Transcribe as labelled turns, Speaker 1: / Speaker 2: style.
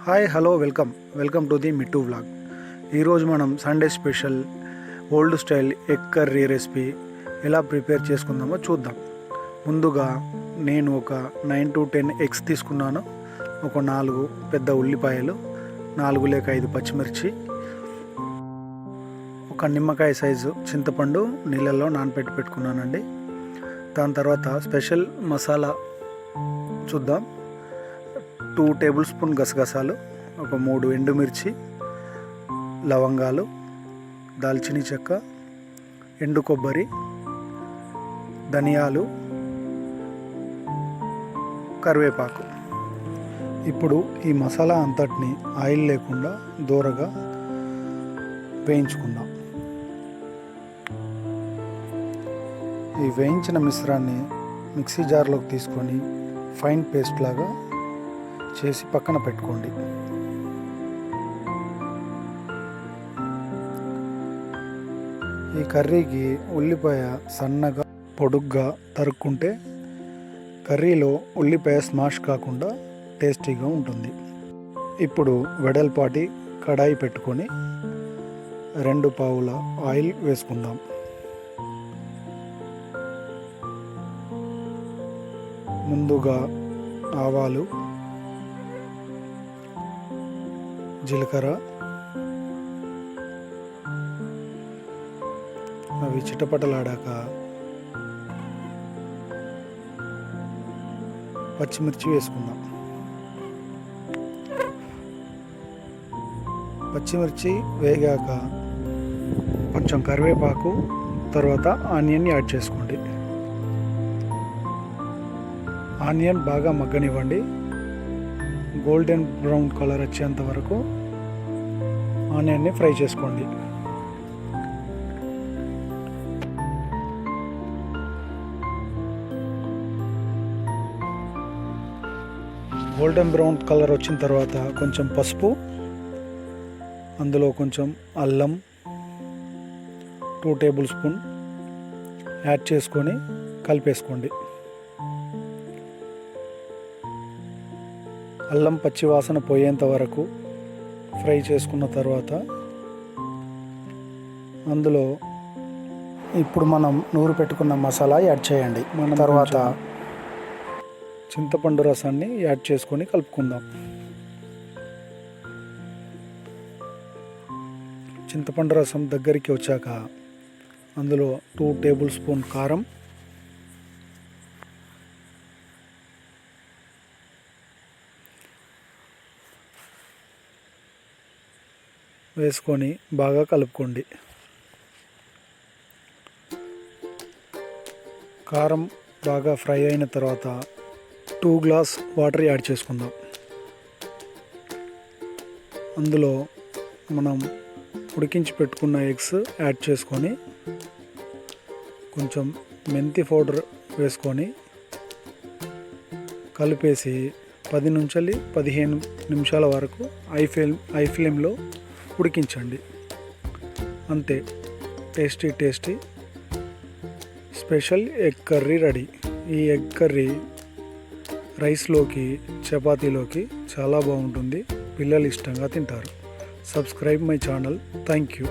Speaker 1: Hi hello welcome to the Mittu vlog. ఈరోజు మనం Sunday special old style egg curry recipe ఎలా prepare చేసుకుందామో చూద్దాం. ముందుగా నేను ఒక 9 to 10 ఎగ్స్ తీసుకున్నాను. ఒక 4 పెద్ద ఉల్లిపాయలు, 4 లేక 5 పచ్చిమిర్చి, ఒక నిమ్మకాయ సైజు చింతపండు నీళ్ళల్లో పెట్టుకున్నానండి. దాని తర్వాత స్పెషల్ మసాలా చూద్దాం. 2 టేబుల్ స్పూన్ గసగసాలు, ఒక 3 ఎండుమిర్చి, లవంగాలు, దాల్చిని చెక్క, ఎండు కొబ్బరి, ధనియాలు, కరివేపాకు. ఇప్పుడు ఈ మసాలా అంతటిని ఆయిల్ లేకుండా దూరగా వేయించుకుందాం. ఈ వేయించిన మిశ్రాన్ని మిక్సీ జార్లోకి తీసుకొని ఫైన్ పేస్ట్ లాగా చేసి పక్కన పెట్టుకోండి. ఈ కర్రీకి ఉల్లిపాయ సన్నగా పొడుగ్గా తరుక్కుంటే కర్రీలో ఉల్లిపాయ స్మాష్ కాకుండా టేస్టీగా ఉంటుంది. ఇప్పుడు వెడల్పాటి కడాయి పెట్టుకొని 2 పావుల ఆయిల్ వేసుకుందాం. ముందుగా ఆవాలు, జీలకర్ర, అవి చిటపటలాడాక పచ్చిమిర్చి వేసుకుందాం. పచ్చిమిర్చి వేగాక కొంచెం కరివేపాకు, తర్వాత ఆనియన్ యాడ్ చేసుకోండి. ఆనియన్ బాగా మగ్గనివ్వండి. గోల్డెన్ బ్రౌన్ కలర్ వచ్చేంత వరకు ఆనియన్ని ఫ్రై చేసుకోండి. గోల్డెన్ బ్రౌన్ కలర్ వచ్చిన తర్వాత కొంచెం పసుపు, అందులో కొంచెం అల్లం 2 టేబుల్ స్పూన్ యాడ్ చేసుకొని కలిపేసుకోండి. అల్లం పచ్చి వాసన పోయేంత వరకు ఫ్రై చేసుకున్న తర్వాత అందులో ఇప్పుడు మనం నూరు పెట్టుకున్న మసాలా యాడ్ చేయండి. తర్వాత చింతపండు రసాన్ని యాడ్ చేసుకొని కలుపుకుందాం. చింతపండు రసం దగ్గరికి వచ్చాక అందులో 2 టేబుల్ స్పూన్ కారం, వేసుకొని బాగా కలుపుకోండి. కారం బాగా ఫ్రై అయిన తర్వాత 2 గ్లాస్ వాటర్ యాడ్ చేసుకుందాం. అందులో మనం ఉడికించి పెట్టుకున్న ఎగ్స్ యాడ్ చేసుకొని కొంచెం మెంతి పౌడర్ వేసుకొని కలిపేసి 10 నుంచి 15 నిమిషాల వరకు హై ఫ్లేమ్లో ఉడికించండి. అంతే, tasty special egg curry ready. ఈ ఎగ్ కర్రీ రైస్లోకి, చపాతీలోకి చాలా బాగుంటుంది. పిల్లలు ఇష్టంగా తింటారు. Subscribe my channel. Thank you.